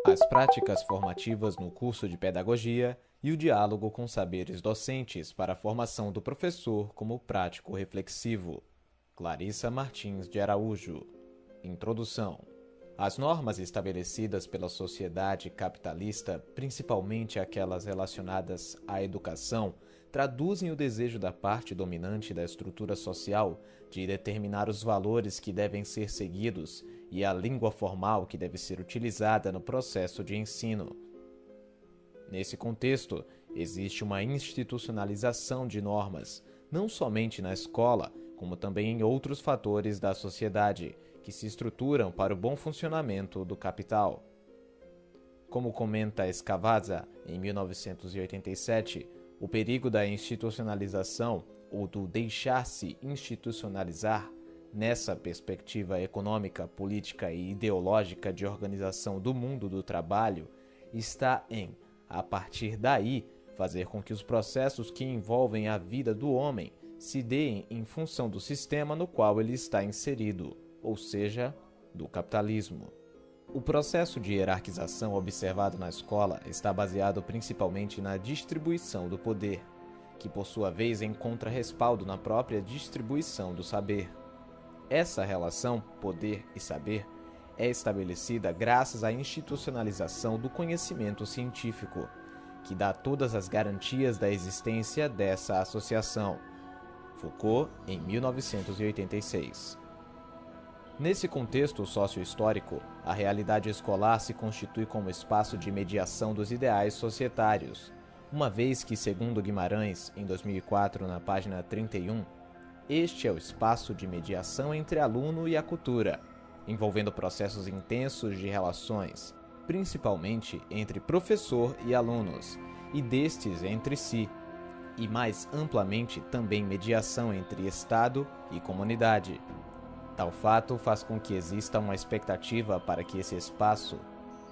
as práticas formativas no curso de pedagogia e o diálogo com saberes docentes para a formação do professor como prático reflexivo. Clarissa Martins de Araújo. Introdução. As normas estabelecidas pela sociedade capitalista, principalmente aquelas relacionadas à educação, traduzem o desejo da parte dominante da estrutura social de determinar os valores que devem ser seguidos e a língua formal que deve ser utilizada no processo de ensino. Nesse contexto, existe uma institucionalização de normas, não somente na escola, como também em outros fatores da sociedade, que se estruturam para o bom funcionamento do capital. Como comenta Scavazza, em 1987, o perigo da institucionalização ou do deixar-se institucionalizar, nessa perspectiva econômica, política e ideológica de organização do mundo do trabalho, está em, a partir daí, fazer com que os processos que envolvem a vida do homem se deem em função do sistema no qual ele está inserido, ou seja, do capitalismo. O processo de hierarquização observado na escola está baseado principalmente na distribuição do poder, que por sua vez encontra respaldo na própria distribuição do saber. Essa relação, poder e saber, é estabelecida graças à institucionalização do conhecimento científico, que dá todas as garantias da existência dessa associação. Foucault, em 1986. Nesse contexto sócio-histórico, a realidade escolar se constitui como espaço de mediação dos ideais societários, uma vez que, segundo Guimarães, em 2004, na página 31, este é o espaço de mediação entre aluno e a cultura, envolvendo processos intensos de relações, principalmente entre professor e alunos, e destes entre si, e mais amplamente também mediação entre Estado e comunidade. Tal fato faz com que exista uma expectativa para que esse espaço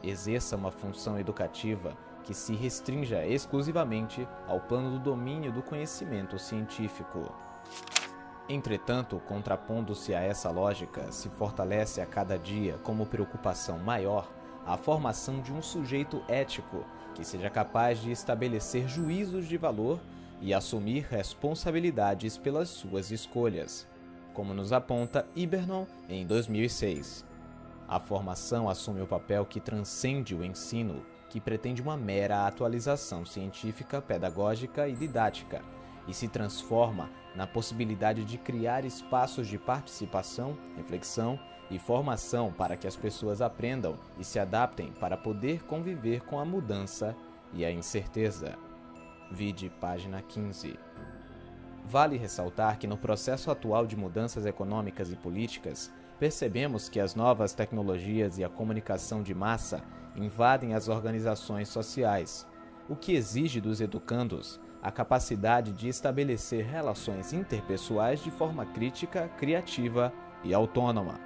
exerça uma função educativa que se restrinja exclusivamente ao plano do domínio do conhecimento científico. Entretanto, contrapondo-se a essa lógica, se fortalece a cada dia como preocupação maior a formação de um sujeito ético que seja capaz de estabelecer juízos de valor e assumir responsabilidades pelas suas escolhas, como nos aponta Ibernon em 2006. A formação assume o papel que transcende o ensino, que pretende uma mera atualização científica, pedagógica e didática, e se transforma na possibilidade de criar espaços de participação, reflexão e formação para que as pessoas aprendam e se adaptem para poder conviver com a mudança e a incerteza. Vide página 15. Vale ressaltar que no processo atual de mudanças econômicas e políticas, percebemos que as novas tecnologias e a comunicação de massa invadem as organizações sociais, o que exige dos educandos a capacidade de estabelecer relações interpessoais de forma crítica, criativa e autônoma.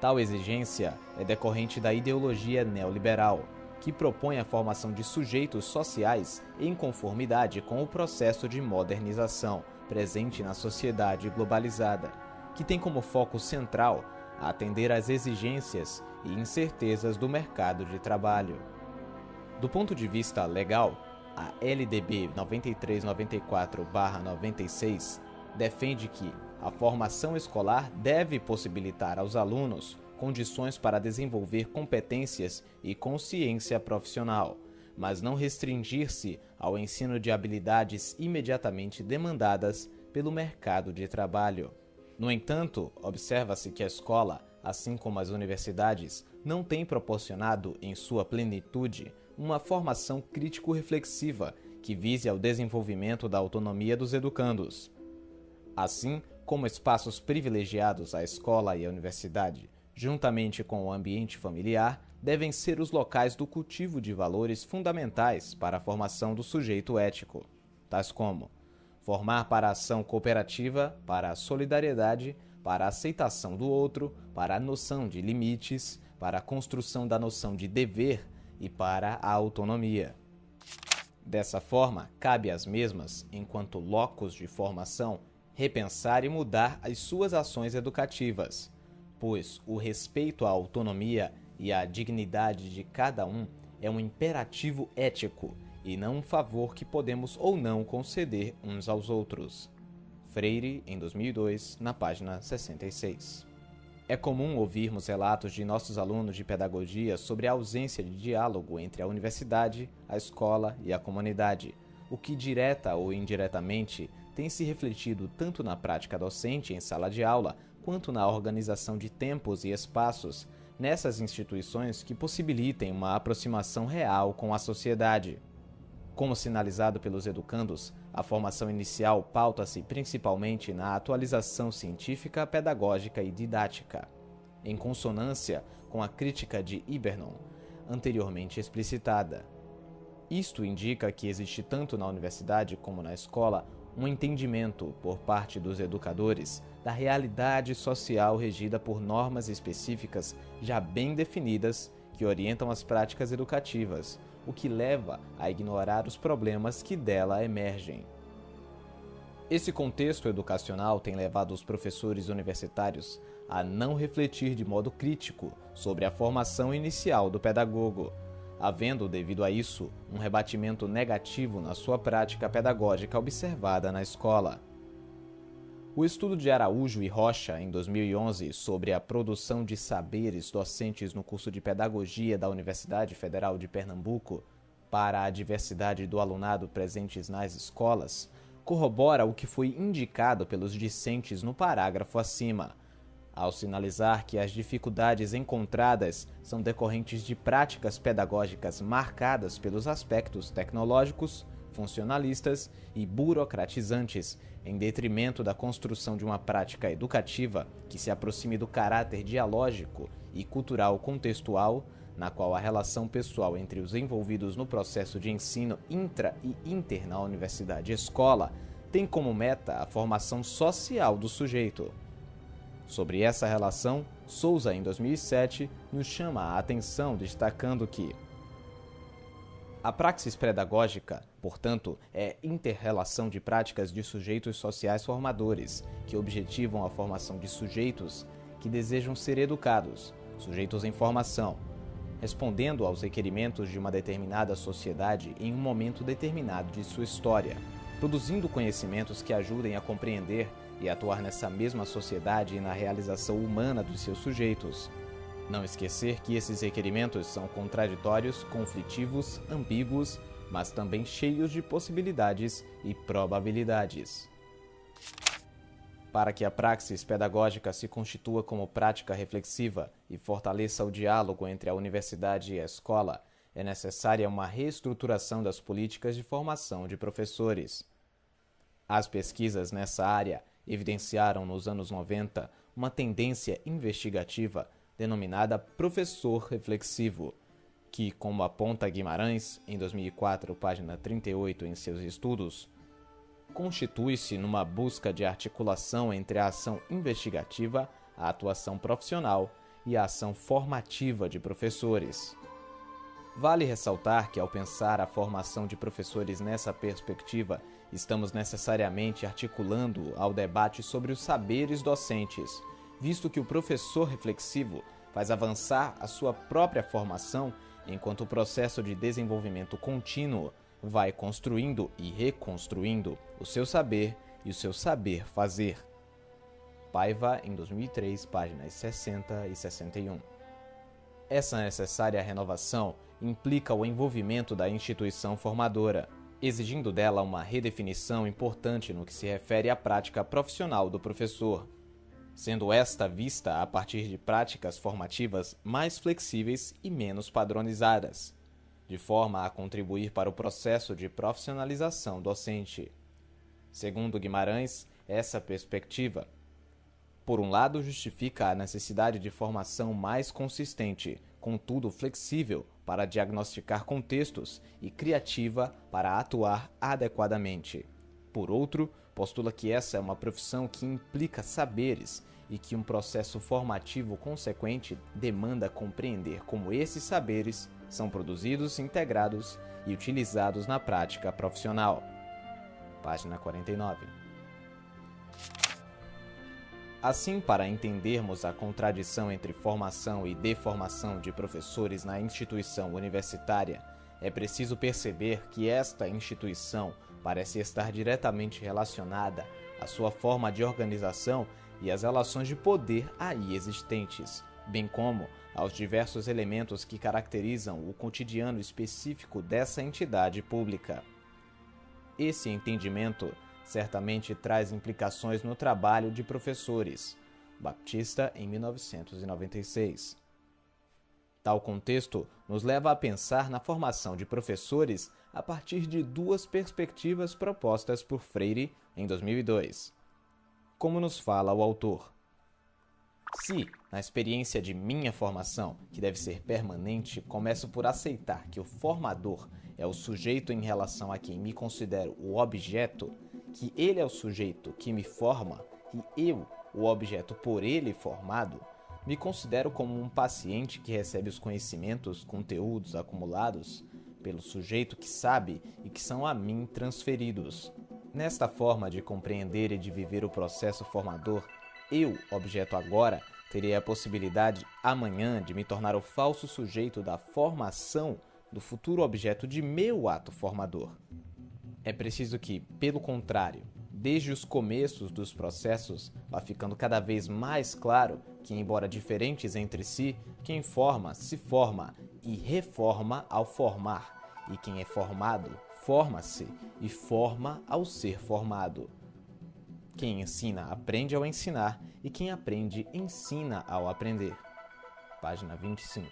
Tal exigência é decorrente da ideologia neoliberal, que propõe a formação de sujeitos sociais em conformidade com o processo de modernização presente na sociedade globalizada, que tem como foco central atender às exigências e incertezas do mercado de trabalho. Do ponto de vista legal, a LDB 9394/96 defende que a formação escolar deve possibilitar aos alunos condições para desenvolver competências e consciência profissional, mas não restringir-se ao ensino de habilidades imediatamente demandadas pelo mercado de trabalho. No entanto, observa-se que a escola, assim como as universidades, não tem proporcionado, em sua plenitude, uma formação crítico-reflexiva que vise ao desenvolvimento da autonomia dos educandos. Assim como espaços privilegiados à escola e à universidade, juntamente com o ambiente familiar, devem ser os locais do cultivo de valores fundamentais para a formação do sujeito ético, tais como formar para a ação cooperativa, para a solidariedade, para a aceitação do outro, para a noção de limites, para a construção da noção de dever e para a autonomia. Dessa forma, cabe às mesmas, enquanto locus de formação, repensar e mudar as suas ações educativas, pois o respeito à autonomia e a dignidade de cada um é um imperativo ético e não um favor que podemos ou não conceder uns aos outros. Freire, em 2002, na página 66. É comum ouvirmos relatos de nossos alunos de pedagogia sobre a ausência de diálogo entre a universidade, a escola e a comunidade, o que direta ou indiretamente tem se refletido tanto na prática docente em sala de aula, quanto na organização de tempos e espaços nessas instituições que possibilitem uma aproximação real com a sociedade. Como sinalizado pelos educandos, a formação inicial pauta-se principalmente na atualização científica, pedagógica e didática, em consonância com a crítica de Hibernon, anteriormente explicitada. Isto indica que existe tanto na universidade como na escola um entendimento, por parte dos educadores, da realidade social regida por normas específicas já bem definidas que orientam as práticas educativas, o que leva a ignorar os problemas que dela emergem. Esse contexto educacional tem levado os professores universitários a não refletir de modo crítico sobre a formação inicial do pedagogo, havendo, devido a isso, um rebatimento negativo na sua prática pedagógica observada na escola. O estudo de Araújo e Rocha, em 2011, sobre a produção de saberes docentes no curso de Pedagogia da Universidade Federal de Pernambuco para a diversidade do alunado presentes nas escolas, corrobora o que foi indicado pelos discentes no parágrafo acima, ao sinalizar que as dificuldades encontradas são decorrentes de práticas pedagógicas marcadas pelos aspectos tecnológicos, funcionalistas e burocratizantes, em detrimento da construção de uma prática educativa que se aproxime do caráter dialógico e cultural contextual, na qual a relação pessoal entre os envolvidos no processo de ensino intra e inter na universidade e escola tem como meta a formação social do sujeito. Sobre essa relação, Souza, em 2007, nos chama a atenção destacando que a praxis pedagógica, portanto, é inter-relação de práticas de sujeitos sociais formadores, que objetivam a formação de sujeitos que desejam ser educados, sujeitos em formação, respondendo aos requerimentos de uma determinada sociedade em um momento determinado de sua história, produzindo conhecimentos que ajudem a compreender e atuar nessa mesma sociedade e na realização humana dos seus sujeitos. Não esquecer que esses requerimentos são contraditórios, conflitivos, ambíguos, mas também cheios de possibilidades e probabilidades. Para que a praxis pedagógica se constitua como prática reflexiva e fortaleça o diálogo entre a universidade e a escola, é necessária uma reestruturação das políticas de formação de professores. As pesquisas nessa área evidenciaram nos anos 90 uma tendência investigativa denominada professor reflexivo, que, como aponta Guimarães, em 2004, página 38, em seus estudos, constitui-se numa busca de articulação entre a ação investigativa, a atuação profissional e a ação formativa de professores. Vale ressaltar que, ao pensar a formação de professores nessa perspectiva, estamos necessariamente articulando ao debate sobre os saberes docentes, visto que o professor reflexivo faz avançar a sua própria formação, enquanto o processo de desenvolvimento contínuo vai construindo e reconstruindo o seu saber e o seu saber fazer. Paiva, em 2003, páginas 60 e 61. Essa necessária renovação implica o envolvimento da instituição formadora, exigindo dela uma redefinição importante no que se refere à prática profissional do professor, sendo esta vista a partir de práticas formativas mais flexíveis e menos padronizadas, de forma a contribuir para o processo de profissionalização docente. Segundo Guimarães, essa perspectiva, por um lado, justifica a necessidade de formação mais consistente, contudo flexível para diagnosticar contextos e criativa para atuar adequadamente. Por outro, postula que essa é uma profissão que implica saberes e que um processo formativo consequente demanda compreender como esses saberes são produzidos, integrados e utilizados na prática profissional. Página 49. Assim, para entendermos a contradição entre formação e deformação de professores na instituição universitária, é preciso perceber que esta instituição parece estar diretamente relacionada à sua forma de organização e às relações de poder aí existentes, bem como aos diversos elementos que caracterizam o cotidiano específico dessa entidade pública. Esse entendimento certamente traz implicações no trabalho de professores. Baptista, em 1996. Tal contexto nos leva a pensar na formação de professores a partir de duas perspectivas propostas por Freire em 2002. Como nos fala o autor: se, na experiência de minha formação, que deve ser permanente, começo por aceitar que o formador é o sujeito em relação a quem me considero o objeto, que ele é o sujeito que me forma e eu, o objeto por ele formado, me considero como um paciente que recebe os conhecimentos, conteúdos acumulados pelo sujeito que sabe e que são a mim transferidos. Nesta forma de compreender e de viver o processo formador, eu, objeto agora, terei a possibilidade amanhã de me tornar o falso sujeito da formação do futuro objeto de meu ato formador. É preciso que, pelo contrário, desde os começos dos processos, vá ficando cada vez mais claro que, embora diferentes entre si, quem forma se forma e reforma ao formar, e quem é formado forma-se e forma ao ser formado. Quem ensina aprende ao ensinar e quem aprende ensina ao aprender. Página 25.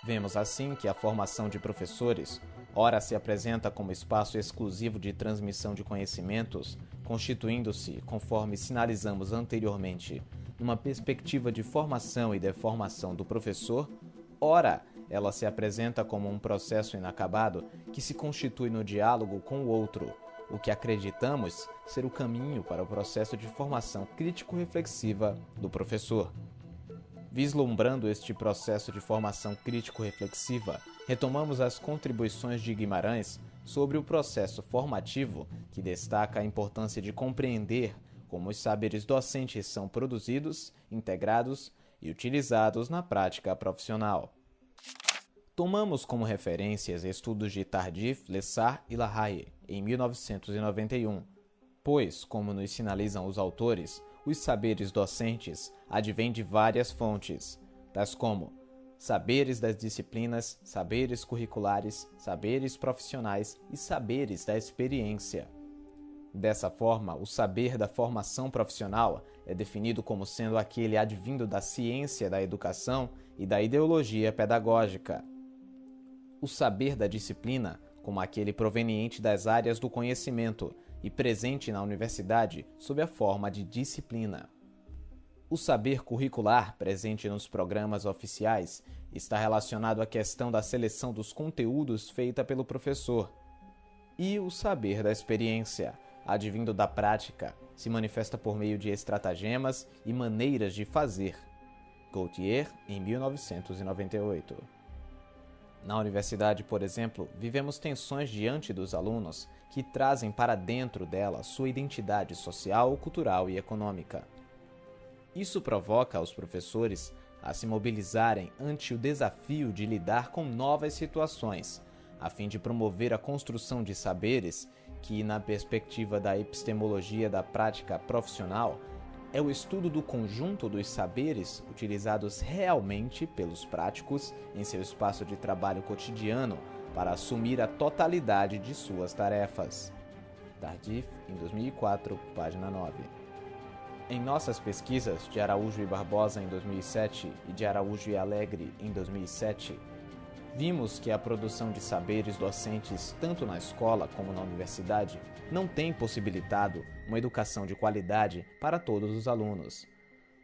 Vemos assim que a formação de professores ora se apresenta como espaço exclusivo de transmissão de conhecimentos, constituindo-se, conforme sinalizamos anteriormente, numa perspectiva de formação e deformação do professor, ora ela se apresenta como um processo inacabado que se constitui no diálogo com o outro, o que acreditamos ser o caminho para o processo de formação crítico-reflexiva do professor. Vislumbrando este processo de formação crítico-reflexiva, retomamos as contribuições de Guimarães sobre o processo formativo, que destaca a importância de compreender como os saberes docentes são produzidos, integrados e utilizados na prática profissional. Tomamos como referências estudos de Tardif, Lessard e Lahaye, em 1991, pois, como nos sinalizam os autores, os saberes docentes advêm de várias fontes, tais como saberes das disciplinas, saberes curriculares, saberes profissionais e saberes da experiência. Dessa forma, o saber da formação profissional é definido como sendo aquele advindo da ciência da educação e da ideologia pedagógica. O saber da disciplina, como aquele proveniente das áreas do conhecimento e presente na universidade sob a forma de disciplina. O saber curricular, presente nos programas oficiais, está relacionado à questão da seleção dos conteúdos feita pelo professor. E o saber da experiência, advindo da prática, se manifesta por meio de estratagemas e maneiras de fazer. Gautier, em 1998. Na universidade, por exemplo, vivemos tensões diante dos alunos que trazem para dentro dela sua identidade social, cultural e econômica. Isso provoca os professores a se mobilizarem ante o desafio de lidar com novas situações, a fim de promover a construção de saberes que, na perspectiva da epistemologia da prática profissional, é o estudo do conjunto dos saberes utilizados realmente pelos práticos em seu espaço de trabalho cotidiano para assumir a totalidade de suas tarefas. Tardif, em 2004, página 9. Em nossas pesquisas de Araújo e Barbosa em 2007 e de Araújo e Alegre em 2007, vimos que a produção de saberes docentes, tanto na escola como na universidade, não tem possibilitado uma educação de qualidade para todos os alunos,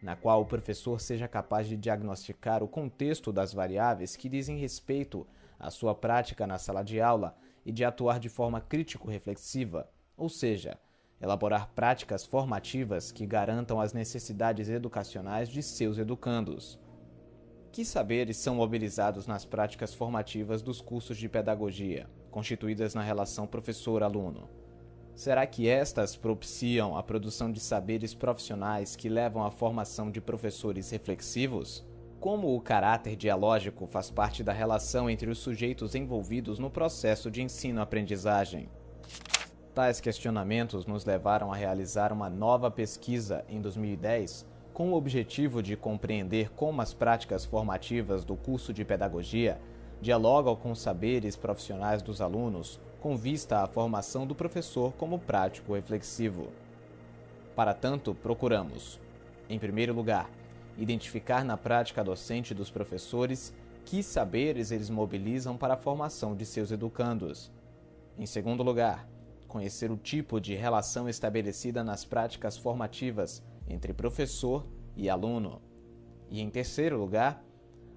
na qual o professor seja capaz de diagnosticar o contexto das variáveis que dizem respeito à sua prática na sala de aula e de atuar de forma crítico-reflexiva, ou seja, elaborar práticas formativas que garantam as necessidades educacionais de seus educandos. Que saberes são mobilizados nas práticas formativas dos cursos de pedagogia, constituídas na relação professor-aluno? Será que estas propiciam a produção de saberes profissionais que levam à formação de professores reflexivos? Como o caráter dialógico faz parte da relação entre os sujeitos envolvidos no processo de ensino-aprendizagem? Tais questionamentos nos levaram a realizar uma nova pesquisa em 2010 com o objetivo de compreender como as práticas formativas do curso de pedagogia dialogam com os saberes profissionais dos alunos com vista à formação do professor como prático reflexivo. Para tanto, procuramos, em primeiro lugar, identificar na prática docente dos professores que saberes eles mobilizam para a formação de seus educandos. Em segundo lugar, conhecer o tipo de relação estabelecida nas práticas formativas entre professor e aluno. E, em terceiro lugar,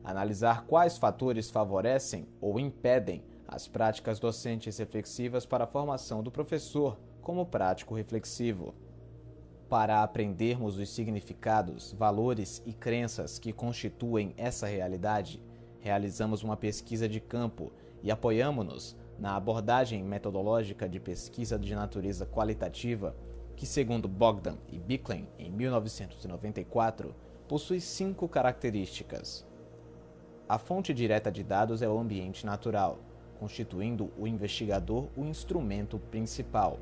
analisar quais fatores favorecem ou impedem as práticas docentes reflexivas para a formação do professor como prático reflexivo. Para aprendermos os significados, valores e crenças que constituem essa realidade, realizamos uma pesquisa de campo e apoiamo-nos na abordagem metodológica de pesquisa de natureza qualitativa, que, segundo Bogdan e Bicklin, em 1994, possui 5 características. A fonte direta de dados é o ambiente natural, constituindo o investigador o instrumento principal.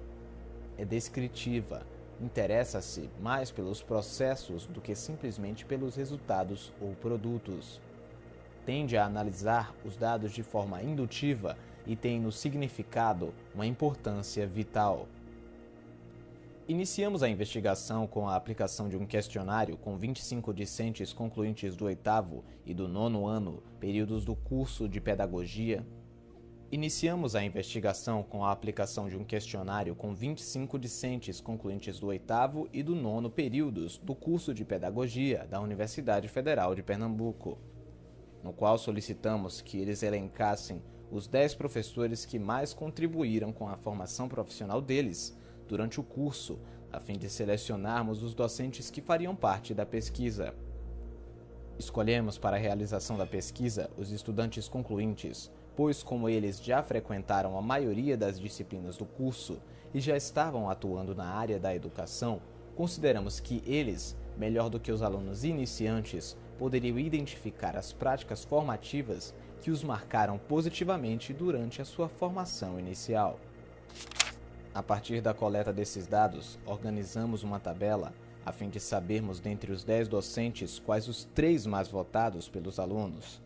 É descritiva, interessa-se mais pelos processos do que simplesmente pelos resultados ou produtos. Tende a analisar os dados de forma indutiva e tem no significado uma importância vital. Iniciamos a investigação com a aplicação de um questionário com 25 discentes concluintes do 8º e do 9º ano, períodos do curso de pedagogia. Iniciamos a investigação com a aplicação de um questionário com 25 discentes concluintes do 8º e do 9º períodos do curso de pedagogia da Universidade Federal de Pernambuco, no qual solicitamos que eles elencassem os 10 professores que mais contribuíram com a formação profissional deles durante o curso, a fim de selecionarmos os docentes que fariam parte da pesquisa. Escolhemos para a realização da pesquisa os estudantes concluintes, pois como eles já frequentaram a maioria das disciplinas do curso e já estavam atuando na área da educação, consideramos que eles, melhor do que os alunos iniciantes, poderiam identificar as práticas formativas que os marcaram positivamente durante a sua formação inicial. A partir da coleta desses dados, organizamos uma tabela a fim de sabermos dentre os 10 docentes quais os 3 mais votados pelos alunos.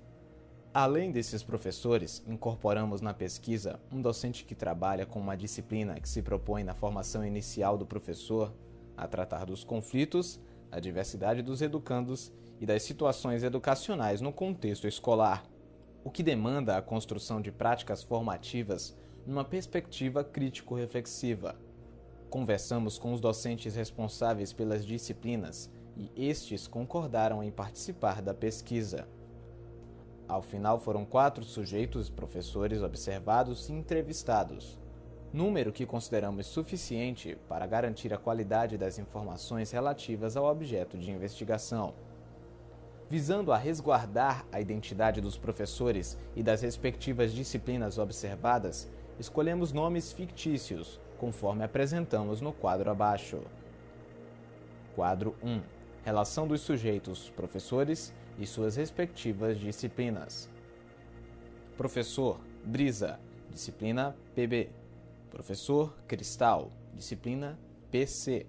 Além desses professores, incorporamos na pesquisa um docente que trabalha com uma disciplina que se propõe na formação inicial do professor a tratar dos conflitos, da diversidade dos educandos e das situações educacionais no contexto escolar, o que demanda a construção de práticas formativas numa perspectiva crítico-reflexiva. Conversamos com os docentes responsáveis pelas disciplinas e estes concordaram em participar da pesquisa. Ao final foram 4 sujeitos professores observados e entrevistados, número que consideramos suficiente para garantir a qualidade das informações relativas ao objeto de investigação. Visando a resguardar a identidade dos professores e das respectivas disciplinas observadas, escolhemos nomes fictícios, conforme apresentamos no quadro abaixo. Quadro 1. Relação dos sujeitos, professores e suas respectivas disciplinas. Professor Brisa, disciplina PB. Professor Cristal, disciplina PC.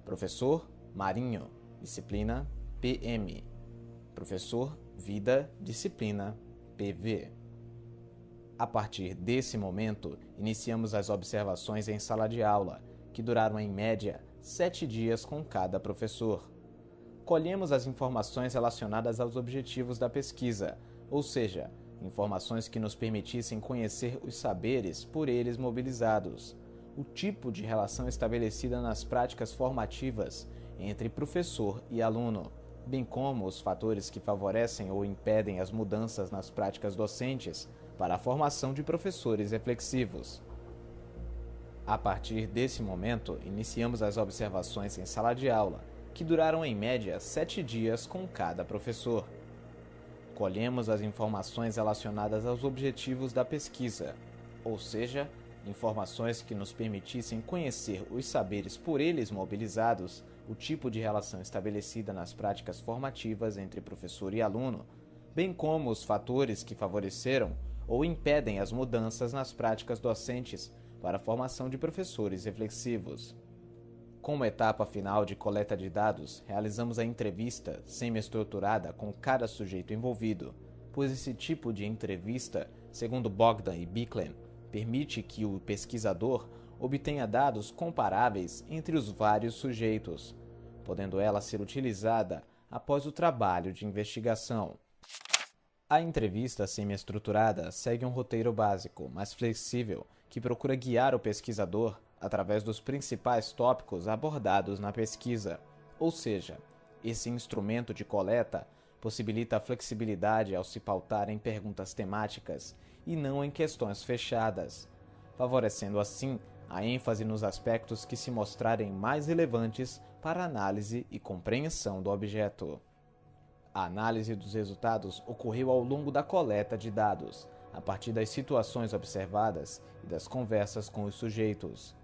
Professor Marinho, disciplina PM. Professor Vida, disciplina PV. A partir desse momento, iniciamos as observações em sala de aula, que duraram em média 7 dias com cada professor. Colhemos as informações relacionadas aos objetivos da pesquisa, ou seja, informações que nos permitissem conhecer os saberes por eles mobilizados, o tipo de relação estabelecida nas práticas formativas entre professor e aluno, bem como os fatores que favorecem ou impedem as mudanças nas práticas docentes para a formação de professores reflexivos. A partir desse momento, iniciamos as observações em sala de aula, que duraram em média 7 dias com cada professor. Colhemos as informações relacionadas aos objetivos da pesquisa, ou seja, informações que nos permitissem conhecer os saberes por eles mobilizados, o tipo de relação estabelecida nas práticas formativas entre professor e aluno, bem como os fatores que favoreceram ou impedem as mudanças nas práticas docentes para a formação de professores reflexivos. Como etapa final de coleta de dados, realizamos a entrevista semi-estruturada com cada sujeito envolvido, pois esse tipo de entrevista, segundo Bogdan e Bicklem, permite que o pesquisador obtenha dados comparáveis entre os vários sujeitos, podendo ela ser utilizada após o trabalho de investigação. A entrevista semi-estruturada segue um roteiro básico, mas flexível, que procura guiar o pesquisador através dos principais tópicos abordados na pesquisa, ou seja, esse instrumento de coleta possibilita a flexibilidade ao se pautar em perguntas temáticas e não em questões fechadas, favorecendo assim a ênfase nos aspectos que se mostrarem mais relevantes para a análise e compreensão do objeto. A análise dos resultados ocorreu ao longo da coleta de dados, a partir das situações observadas e das conversas com os sujeitos.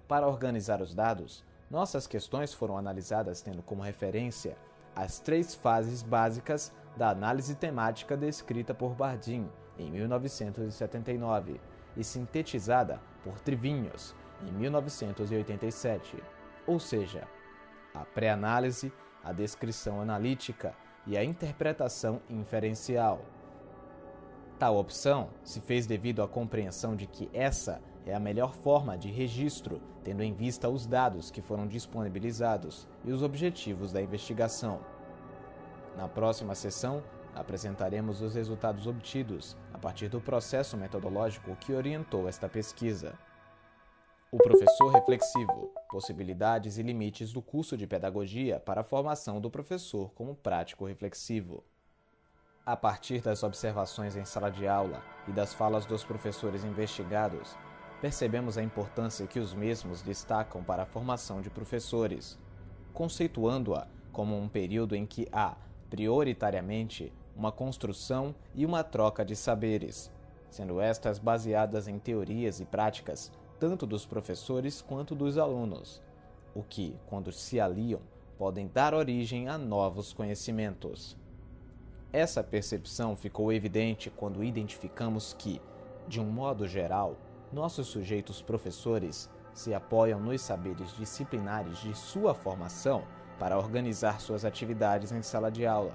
Para organizar os dados, nossas questões foram analisadas tendo como referência as 3 fases básicas da análise temática descrita por Bardeen em 1979 e sintetizada por Trivignos em 1987, ou seja, a pré-análise, a descrição analítica e a interpretação inferencial. Tal opção se fez devido à compreensão de que essa é a melhor forma de registro, tendo em vista os dados que foram disponibilizados e os objetivos da investigação. Na próxima sessão, apresentaremos os resultados obtidos a partir do processo metodológico que orientou esta pesquisa. O professor reflexivo, possibilidades e limites do curso de pedagogia para a formação do professor como prático reflexivo. A partir das observações em sala de aula e das falas dos professores investigados, percebemos a importância que os mesmos destacam para a formação de professores, conceituando-a como um período em que há, prioritariamente, uma construção e uma troca de saberes, sendo estas baseadas em teorias e práticas tanto dos professores quanto dos alunos, o que, quando se aliam, podem dar origem a novos conhecimentos. Essa percepção ficou evidente quando identificamos que, de um modo geral, nossos sujeitos professores se apoiam nos saberes disciplinares de sua formação para organizar suas atividades em sala de aula,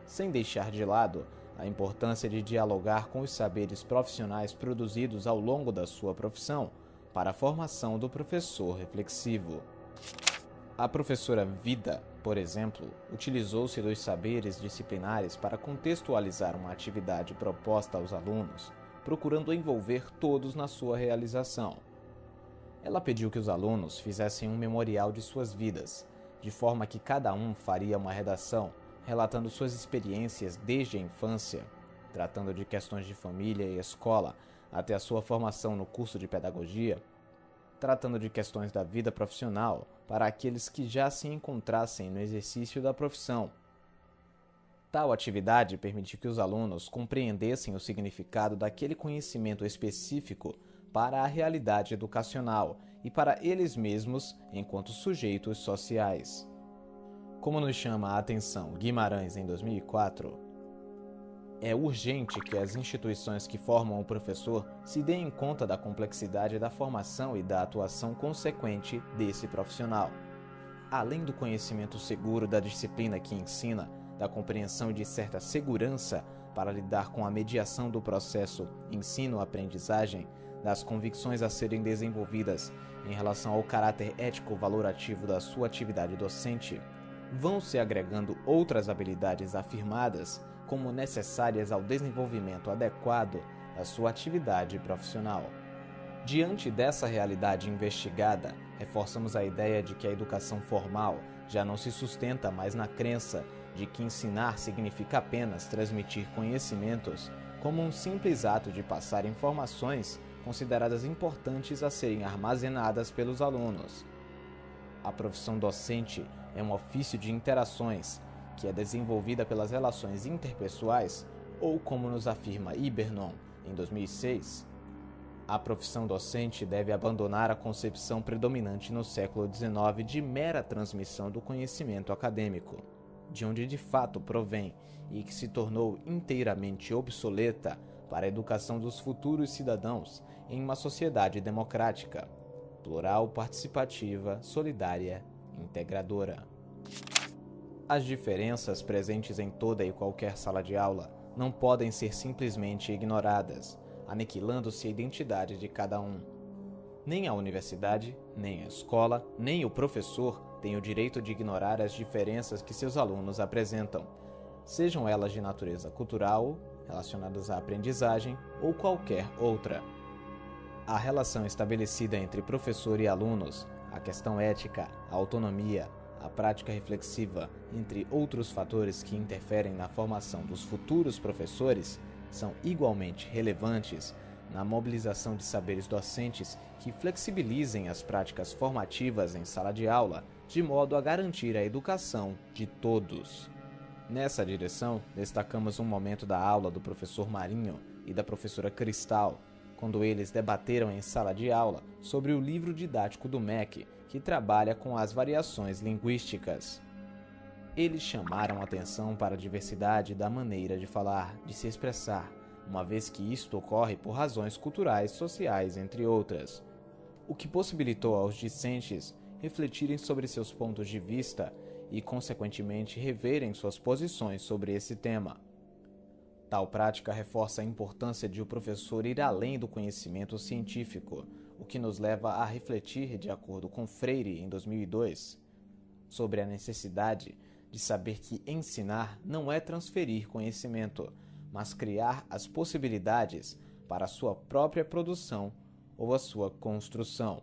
sem deixar de lado a importância de dialogar com os saberes profissionais produzidos ao longo da sua profissão para a formação do professor reflexivo. A professora Vida, por exemplo, utilizou-se dos saberes disciplinares para contextualizar uma atividade proposta aos alunos, procurando envolver todos na sua realização. Ela pediu que os alunos fizessem um memorial de suas vidas, de forma que cada um faria uma redação relatando suas experiências desde a infância, tratando de questões de família e escola, até a sua formação no curso de pedagogia, tratando de questões da vida profissional para aqueles que já se encontrassem no exercício da profissão. Tal atividade permitiu que os alunos compreendessem o significado daquele conhecimento específico para a realidade educacional e para eles mesmos enquanto sujeitos sociais. Como nos chama a atenção Guimarães em 2004, é urgente que as instituições que formam o professor se deem conta da complexidade da formação e da atuação consequente desse profissional. Além do conhecimento seguro da disciplina que ensina, da compreensão de certa segurança para lidar com a mediação do processo ensino-aprendizagem, das convicções a serem desenvolvidas em relação ao caráter ético-valorativo da sua atividade docente, vão se agregando outras habilidades afirmadas como necessárias ao desenvolvimento adequado da sua atividade profissional. Diante dessa realidade investigada, reforçamos a ideia de que a educação formal já não se sustenta mais na crença de que ensinar significa apenas transmitir conhecimentos como um simples ato de passar informações consideradas importantes a serem armazenadas pelos alunos. A profissão docente é um ofício de interações, que é desenvolvida pelas relações interpessoais, ou como nos afirma Ibernon, em 2006, A profissão docente deve abandonar a concepção predominante no século XIX de mera transmissão do conhecimento acadêmico, de onde de fato provém e que se tornou inteiramente obsoleta para a educação dos futuros cidadãos em uma sociedade democrática, plural, participativa, solidária e integradora. As diferenças presentes em toda e qualquer sala de aula não podem ser simplesmente ignoradas, aniquilando-se a identidade de cada um. Nem a universidade, nem a escola, nem o professor têm o direito de ignorar as diferenças que seus alunos apresentam, sejam elas de natureza cultural, relacionadas à aprendizagem ou qualquer outra. A relação estabelecida entre professor e alunos, a questão ética, a autonomia, a prática reflexiva, entre outros fatores que interferem na formação dos futuros professores, são igualmente relevantes na mobilização de saberes docentes que flexibilizem as práticas formativas em sala de aula, de modo a garantir a educação de todos. Nessa direção, destacamos um momento da aula do professor Marinho e da professora Cristal, quando eles debateram em sala de aula sobre o livro didático do MEC, que trabalha com as variações linguísticas. Eles chamaram atenção para a diversidade da maneira de falar, de se expressar, uma vez que isto ocorre por razões culturais, sociais, entre outras, o que possibilitou aos discentes refletirem sobre seus pontos de vista e, consequentemente, reverem suas posições sobre esse tema. Tal prática reforça a importância de o professor ir além do conhecimento científico, o que nos leva a refletir, de acordo com Freire, em 2002, sobre a necessidade de saber que ensinar não é transferir conhecimento, mas criar as possibilidades para a sua própria produção ou a sua construção.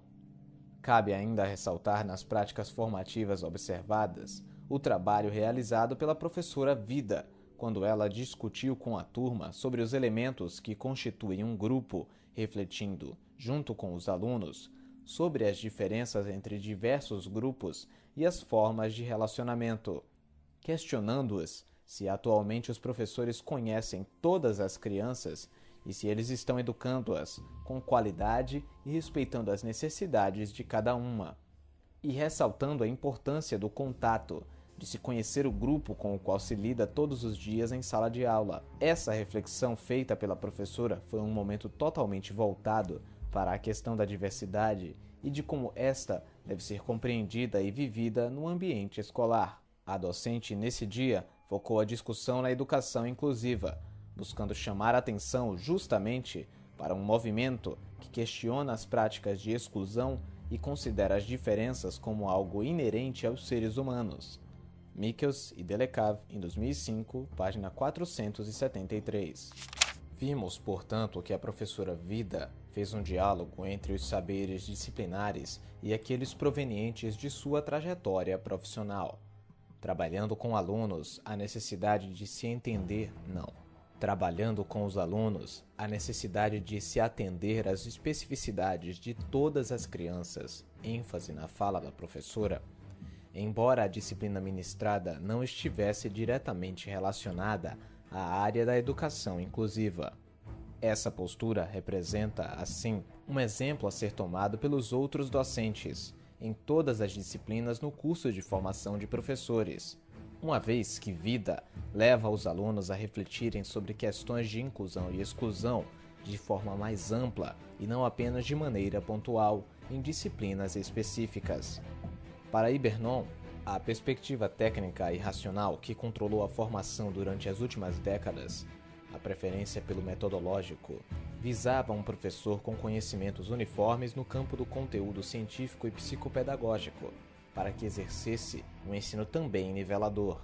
Cabe ainda ressaltar nas práticas formativas observadas o trabalho realizado pela professora Vida, quando ela discutiu com a turma sobre os elementos que constituem um grupo, refletindo, junto com os alunos, sobre as diferenças entre diversos grupos e as formas de relacionamento, questionando-os se atualmente os professores conhecem todas as crianças e se eles estão educando-as com qualidade e respeitando as necessidades de cada uma, e ressaltando a importância do contato, de se conhecer o grupo com o qual se lida todos os dias em sala de aula. Essa reflexão feita pela professora foi um momento totalmente voltado para a questão da diversidade e de como esta deve ser compreendida e vivida no ambiente escolar. A docente, nesse dia, focou a discussão na educação inclusiva, buscando chamar a atenção justamente para um movimento que questiona as práticas de exclusão e considera as diferenças como algo inerente aos seres humanos. Michels e Delecav, em 2005, página 473. Vimos, portanto, que a professora Vida fez um diálogo entre os saberes disciplinares e aqueles provenientes de sua trajetória profissional, trabalhando com alunos a necessidade de se entender, trabalhando com os alunos a necessidade de se atender às especificidades de todas as crianças, ênfase na fala da professora. Embora a disciplina ministrada não estivesse diretamente relacionada à área da educação inclusiva. Essa postura representa, assim, um exemplo a ser tomado pelos outros docentes, em todas as disciplinas no curso de formação de professores, uma vez que Vida leva os alunos a refletirem sobre questões de inclusão e exclusão de forma mais ampla e não apenas de maneira pontual em disciplinas específicas. Para Ibernon, a perspectiva técnica e racional que controlou a formação durante as últimas décadas, a preferência pelo metodológico, visava um professor com conhecimentos uniformes no campo do conteúdo científico e psicopedagógico, para que exercesse um ensino também nivelador.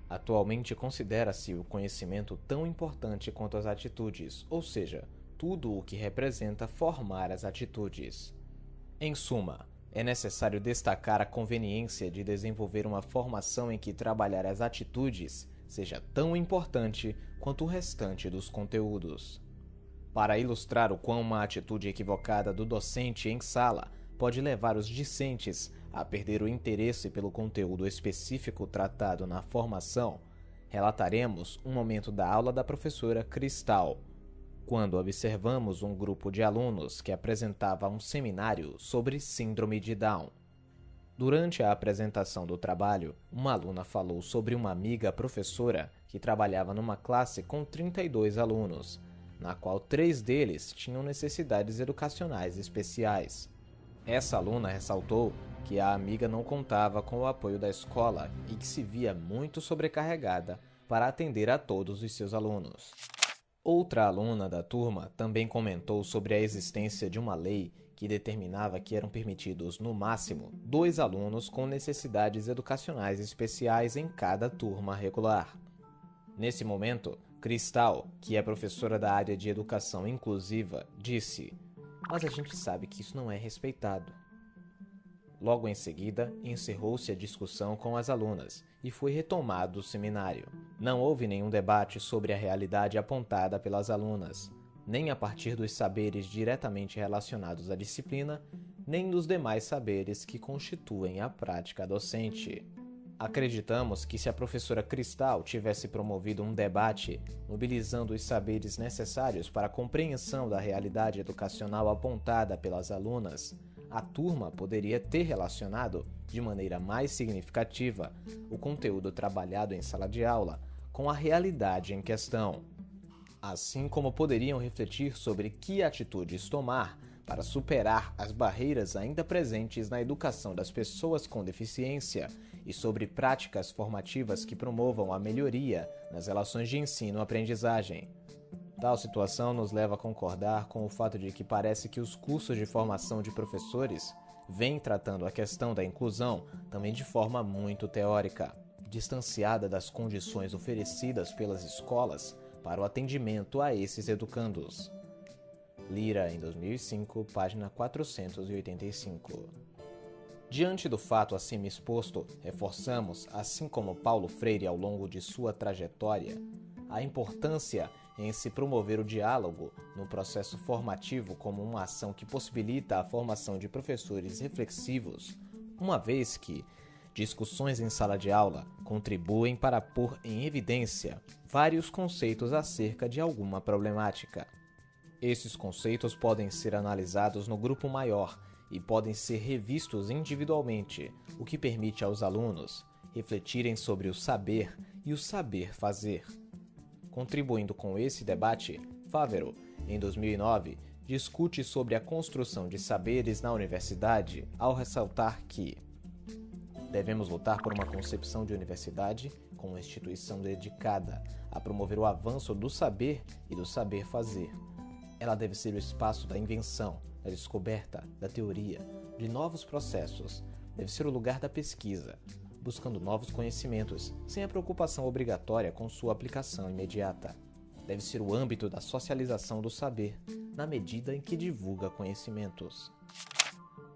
Atualmente considera-se o conhecimento tão importante quanto as atitudes, ou seja, tudo o que representa formar as atitudes. Em suma, é necessário destacar a conveniência de desenvolver uma formação em que trabalhar as atitudes seja tão importante quanto o restante dos conteúdos. Para ilustrar o quão uma atitude equivocada do docente em sala pode levar os discentes a perder o interesse pelo conteúdo específico tratado na formação, relataremos um momento da aula da professora Cristal. quando observamos um grupo de alunos que apresentava um seminário sobre Síndrome de Down. Durante a apresentação do trabalho, uma aluna falou sobre uma amiga professora que trabalhava numa classe com 32 alunos, na qual 3 deles tinham necessidades educacionais especiais. Essa aluna ressaltou que a amiga não contava com o apoio da escola e que se via muito sobrecarregada para atender a todos os seus alunos. Outra aluna da turma também comentou sobre a existência de uma lei que determinava que eram permitidos, no máximo, 2 alunos com necessidades educacionais especiais em cada turma regular. Nesse momento, Cristal, que é professora da área de educação inclusiva, disse: "Mas a gente sabe que isso não é respeitado." Logo em seguida, encerrou-se a discussão com as alunas e foi retomado o seminário. Não houve nenhum debate sobre a realidade apontada pelas alunas, nem a partir dos saberes diretamente relacionados à disciplina, nem dos demais saberes que constituem a prática docente. Acreditamos que se a professora Cristal tivesse promovido um debate, mobilizando os saberes necessários para a compreensão da realidade educacional apontada pelas alunas, a turma poderia ter relacionado, de maneira mais significativa, o conteúdo trabalhado em sala de aula com a realidade em questão, assim como poderiam refletir sobre que atitudes tomar para superar as barreiras ainda presentes na educação das pessoas com deficiência e sobre práticas formativas que promovam a melhoria nas relações de ensino-aprendizagem. Tal situação nos leva a concordar com o fato de que parece que os cursos de formação de professores vêm tratando a questão da inclusão também de forma muito teórica, distanciada das condições oferecidas pelas escolas para o atendimento a esses educandos. Lira, em 2005, página 485. Diante do fato acima exposto, reforçamos, assim como Paulo Freire ao longo de sua trajetória, a importância em se promover o diálogo no processo formativo como uma ação que possibilita a formação de professores reflexivos, uma vez que discussões em sala de aula contribuem para pôr em evidência vários conceitos acerca de alguma problemática. Esses conceitos podem ser analisados no grupo maior e podem ser revistos individualmente, o que permite aos alunos refletirem sobre o saber e o saber fazer. Contribuindo com esse debate, Fávero, em 2009, discute sobre a construção de saberes na universidade ao ressaltar que devemos lutar por uma concepção de universidade como uma instituição dedicada a promover o avanço do saber e do saber fazer. Ela deve ser o espaço da invenção, da descoberta, da teoria, de novos processos. Deve ser o lugar da pesquisa, buscando novos conhecimentos, sem a preocupação obrigatória com sua aplicação imediata. Deve ser o âmbito da socialização do saber, na medida em que divulga conhecimentos.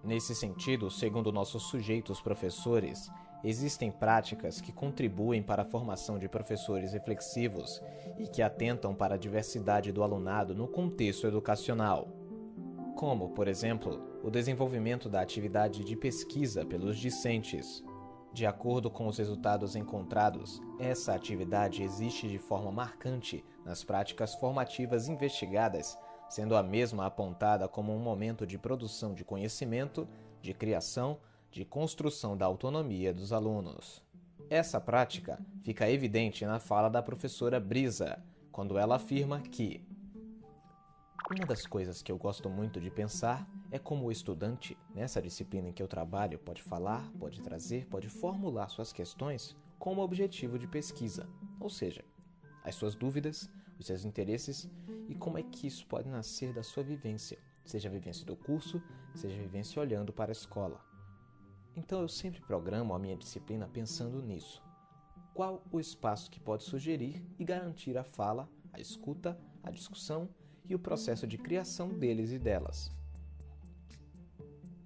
Nesse sentido, segundo nossos sujeitos professores, existem práticas que contribuem para a formação de professores reflexivos e que atentam para a diversidade do alunado no contexto educacional, como, por exemplo, o desenvolvimento da atividade de pesquisa pelos discentes. De acordo com os resultados encontrados, essa atividade existe de forma marcante nas práticas formativas investigadas, sendo a mesma apontada como um momento de produção de conhecimento, de criação, de construção da autonomia dos alunos. Essa prática fica evidente na fala da professora Brisa, quando ela afirma que uma das coisas que eu gosto muito de pensar é como o estudante, nessa disciplina em que eu trabalho, pode falar, pode trazer, pode formular suas questões como objetivo de pesquisa, ou seja, as suas dúvidas, os seus interesses e como é que isso pode nascer da sua vivência, seja a vivência do curso, seja a vivência olhando para a escola. Então eu sempre programo a minha disciplina pensando nisso. Qual o espaço que pode sugerir e garantir a fala, a escuta, a discussão e o processo de criação deles e delas.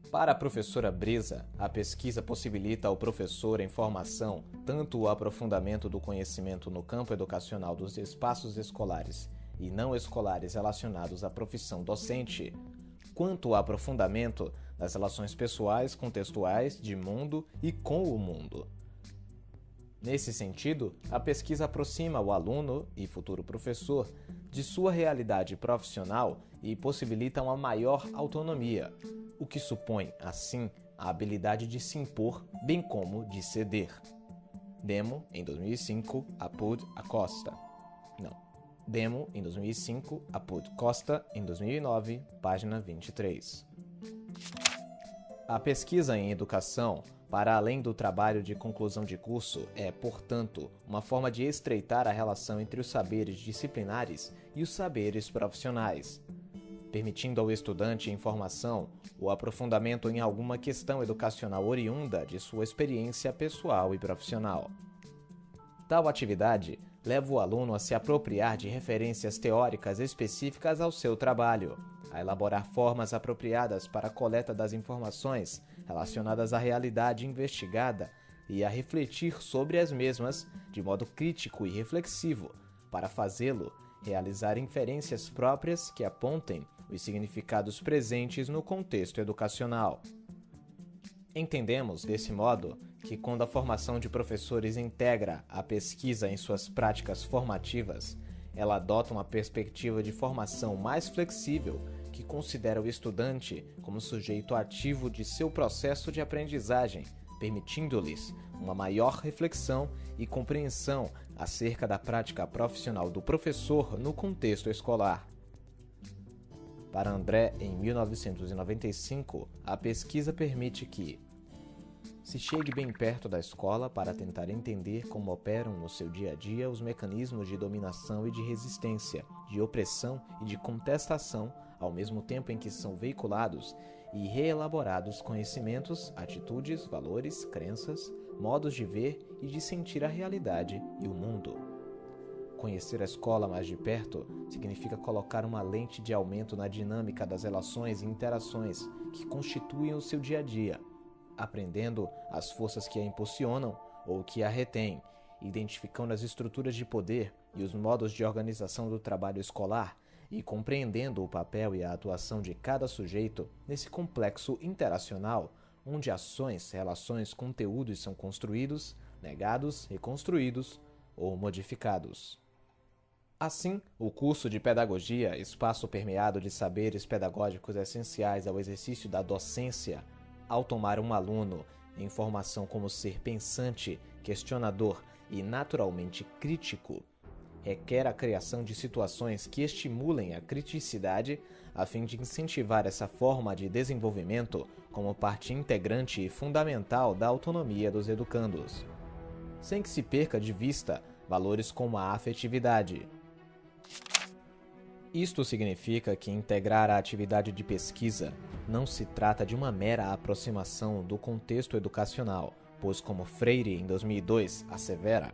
Para a professora Brisa, a pesquisa possibilita ao professor em formação tanto o aprofundamento do conhecimento no campo educacional dos espaços escolares e não escolares relacionados à profissão docente, quanto o aprofundamento das relações pessoais, contextuais, de mundo e com o mundo. Nesse sentido, a pesquisa aproxima o aluno e futuro professor de sua realidade profissional e possibilita uma maior autonomia, o que supõe, assim, a habilidade de se impor, bem como de ceder. Demo, em 2005, Apud Acosta. Demo, em 2005, Apud Costa, em 2009, página 23. A pesquisa em educação, para além do trabalho de conclusão de curso, é, portanto, uma forma de estreitar a relação entre os saberes disciplinares e os saberes profissionais, permitindo ao estudante em formação o aprofundamento em alguma questão educacional oriunda de sua experiência pessoal e profissional. Tal atividade leva o aluno a se apropriar de referências teóricas específicas ao seu trabalho, a elaborar formas apropriadas para a coleta das informações relacionadas à realidade investigada e a refletir sobre as mesmas de modo crítico e reflexivo, para fazê-lo realizar inferências próprias que apontem os significados presentes no contexto educacional. Entendemos, desse modo, que quando a formação de professores integra a pesquisa em suas práticas formativas, ela adota uma perspectiva de formação mais flexível que considera o estudante como sujeito ativo de seu processo de aprendizagem, permitindo-lhes uma maior reflexão e compreensão acerca da prática profissional do professor no contexto escolar. Para André, em 1995, a pesquisa permite que se chegue bem perto da escola para tentar entender como operam no seu dia a dia os mecanismos de dominação e de resistência, de opressão e de contestação, ao mesmo tempo em que são veiculados e reelaborados conhecimentos, atitudes, valores, crenças, modos de ver e de sentir a realidade e o mundo. Conhecer a escola mais de perto significa colocar uma lente de aumento na dinâmica das relações e interações que constituem o seu dia a dia, aprendendo as forças que a impulsionam ou que a retêm, identificando as estruturas de poder e os modos de organização do trabalho escolar e compreendendo o papel e a atuação de cada sujeito nesse complexo interacional, onde ações, relações, conteúdos são construídos, negados, reconstruídos ou modificados. Assim, o curso de Pedagogia, espaço permeado de saberes pedagógicos essenciais ao exercício da docência, ao tomar um aluno em formação como ser pensante, questionador e naturalmente crítico, requer a criação de situações que estimulem a criticidade a fim de incentivar essa forma de desenvolvimento como parte integrante e fundamental da autonomia dos educandos, sem que se perca de vista valores como a afetividade. Isto significa que integrar a atividade de pesquisa não se trata de uma mera aproximação do contexto educacional, pois, como Freire, em 2002, assevera,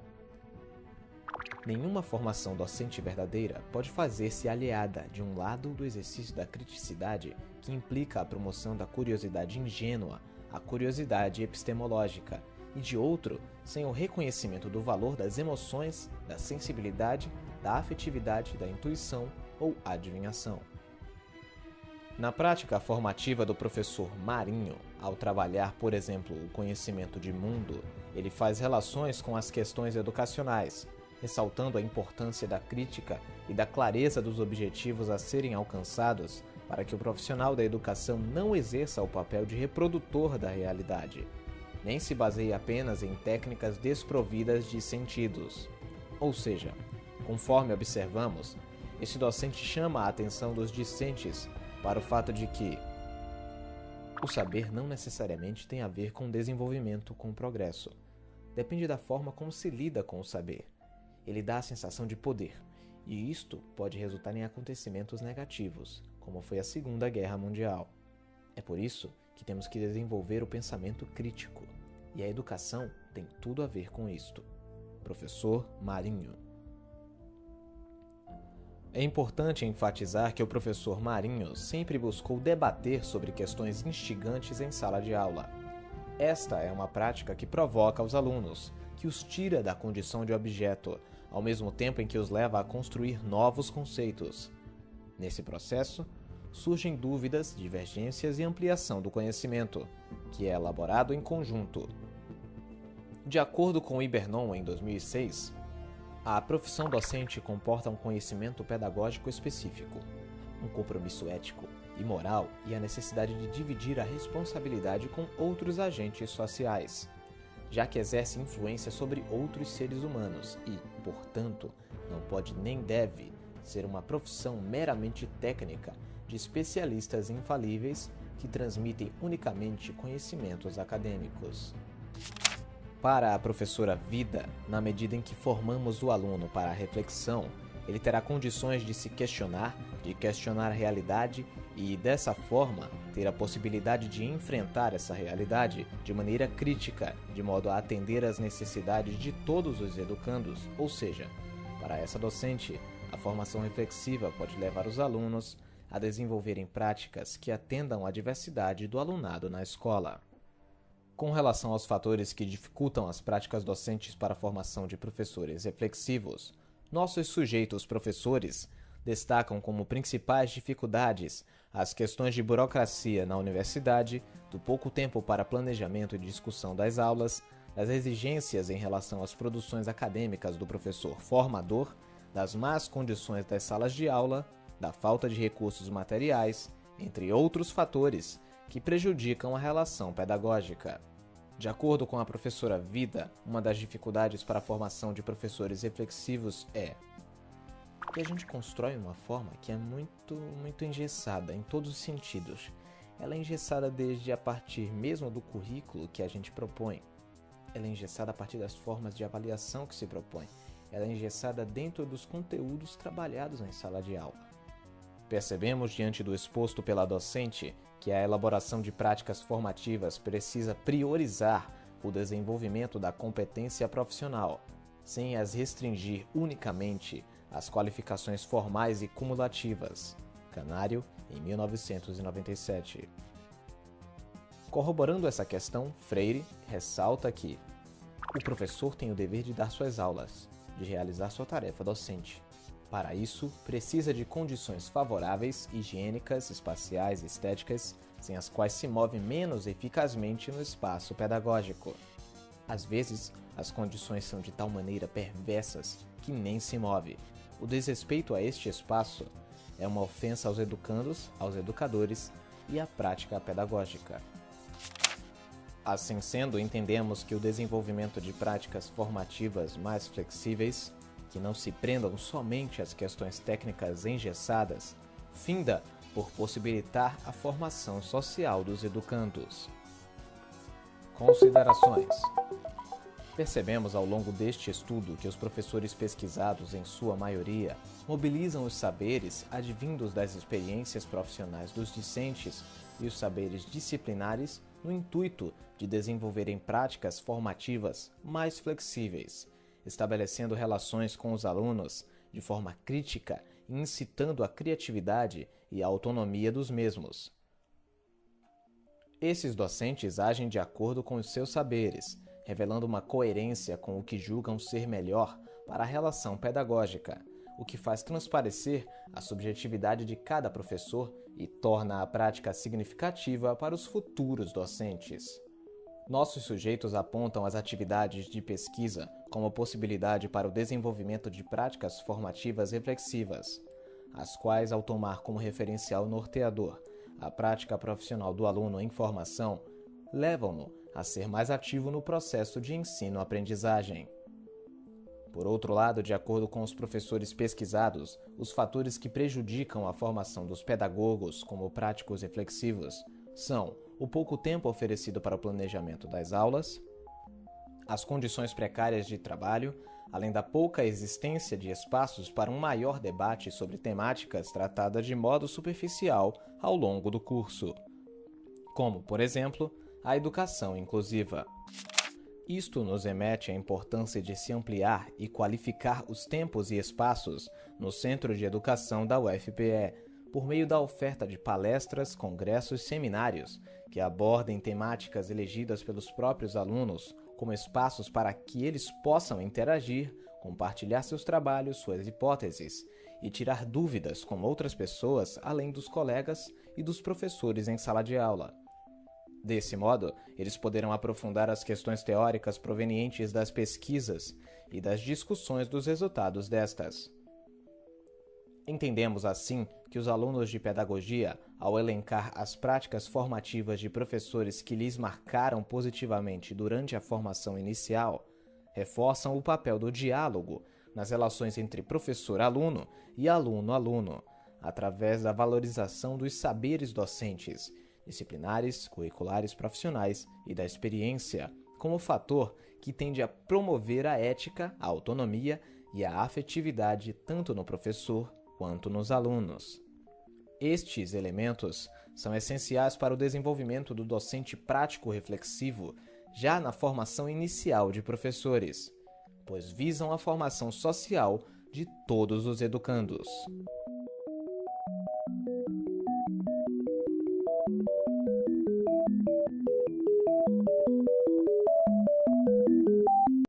nenhuma formação docente verdadeira pode fazer-se aliada, de um lado, do exercício da criticidade, que implica a promoção da curiosidade ingênua, a curiosidade epistemológica, e de outro, sem o reconhecimento do valor das emoções, da sensibilidade, da afetividade, da intuição ou adivinhação. Na prática formativa do professor Marinho, ao trabalhar, por exemplo, o conhecimento de mundo, ele faz relações com as questões educacionais, ressaltando a importância da crítica e da clareza dos objetivos a serem alcançados para que o profissional da educação não exerça o papel de reprodutor da realidade, nem se baseie apenas em técnicas desprovidas de sentidos. Ou seja, conforme observamos, esse docente chama a atenção dos discentes para o fato de que o saber não necessariamente tem a ver com desenvolvimento, com progresso. Depende da forma como se lida com o saber. Ele dá a sensação de poder, e isto pode resultar em acontecimentos negativos, como foi a Segunda Guerra Mundial. É por isso que temos que desenvolver o pensamento crítico, e a educação tem tudo a ver com isto. Professor Marinho. É importante enfatizar que o professor Marinho sempre buscou debater sobre questões instigantes em sala de aula. Esta é uma prática que provoca os alunos, que os tira da condição de objeto, ao mesmo tempo em que os leva a construir novos conceitos. Nesse processo, surgem dúvidas, divergências e ampliação do conhecimento, que é elaborado em conjunto. De acordo com o Ibernon, em 2006, a profissão docente comporta um conhecimento pedagógico específico, um compromisso ético e moral e a necessidade de dividir a responsabilidade com outros agentes sociais, já que exerce influência sobre outros seres humanos e, portanto, não pode nem deve ser uma profissão meramente técnica de especialistas infalíveis que transmitem unicamente conhecimentos acadêmicos. Para a professora Vida, na medida em que formamos o aluno para a reflexão, ele terá condições de se questionar, de questionar a realidade e, dessa forma, ter a possibilidade de enfrentar essa realidade de maneira crítica, de modo a atender às necessidades de todos os educandos, ou seja, para essa docente, a formação reflexiva pode levar os alunos a desenvolverem práticas que atendam à diversidade do alunado na escola. Com relação aos fatores que dificultam as práticas docentes para a formação de professores reflexivos, nossos sujeitos professores destacam como principais dificuldades as questões de burocracia na universidade, do pouco tempo para planejamento e discussão das aulas, das exigências em relação às produções acadêmicas do professor formador, das más condições das salas de aula, da falta de recursos materiais, entre outros fatores que prejudicam a relação pedagógica. De acordo com a professora Vida, uma das dificuldades para a formação de professores reflexivos é que a gente constrói uma forma que é muito engessada em todos os sentidos. Ela é engessada desde a partir mesmo do currículo que a gente propõe. Ela é engessada a partir das formas de avaliação que se propõe. Ela é engessada dentro dos conteúdos trabalhados em sala de aula. Percebemos, diante do exposto pela docente, que a elaboração de práticas formativas precisa priorizar o desenvolvimento da competência profissional, sem as restringir unicamente às qualificações formais e cumulativas. Canário, em 1997. Corroborando essa questão, Freire ressalta que o professor tem o dever de dar suas aulas, de realizar sua tarefa docente. Para isso, precisa de condições favoráveis, higiênicas, espaciais e estéticas, sem as quais se move menos eficazmente no espaço pedagógico. Às vezes, as condições são de tal maneira perversas que nem se move. O desrespeito a este espaço é uma ofensa aos educandos, aos educadores e à prática pedagógica. Assim sendo, entendemos que o desenvolvimento de práticas formativas mais flexíveis, que não se prendam somente às questões técnicas engessadas, finda por possibilitar a formação social dos educandos. Considerações. Percebemos ao longo deste estudo que os professores pesquisados, em sua maioria, mobilizam os saberes advindos das experiências profissionais dos discentes e os saberes disciplinares no intuito de desenvolverem práticas formativas mais flexíveis, estabelecendo relações com os alunos de forma crítica e incitando a criatividade e a autonomia dos mesmos. Esses docentes agem de acordo com os seus saberes, revelando uma coerência com o que julgam ser melhor para a relação pedagógica, o que faz transparecer a subjetividade de cada professor e torna a prática significativa para os futuros docentes. Nossos sujeitos apontam as atividades de pesquisa como possibilidade para o desenvolvimento de práticas formativas reflexivas, as quais, ao tomar como referencial norteador a prática profissional do aluno em formação, levam-no a ser mais ativo no processo de ensino-aprendizagem. Por outro lado, de acordo com os professores pesquisados, os fatores que prejudicam a formação dos pedagogos como práticos reflexivos são o pouco tempo oferecido para o planejamento das aulas, as condições precárias de trabalho, além da pouca existência de espaços para um maior debate sobre temáticas tratadas de modo superficial ao longo do curso, como, por exemplo, a educação inclusiva. Isto nos remete à importância de se ampliar e qualificar os tempos e espaços no Centro de Educação da UFPE, por meio da oferta de palestras, congressos e seminários que abordem temáticas elegidas pelos próprios alunos como espaços para que eles possam interagir, compartilhar seus trabalhos, suas hipóteses e tirar dúvidas com outras pessoas além dos colegas e dos professores em sala de aula. Desse modo, eles poderão aprofundar as questões teóricas provenientes das pesquisas e das discussões dos resultados destas. Entendemos, assim, que os alunos de pedagogia, ao elencar as práticas formativas de professores que lhes marcaram positivamente durante a formação inicial, reforçam o papel do diálogo nas relações entre professor-aluno e aluno-aluno, através da valorização dos saberes docentes, disciplinares, curriculares, profissionais e da experiência, como fator que tende a promover a ética, a autonomia e a afetividade tanto no professor quanto nos alunos. Estes elementos são essenciais para o desenvolvimento do docente prático-reflexivo já na formação inicial de professores, pois visam a formação social de todos os educandos.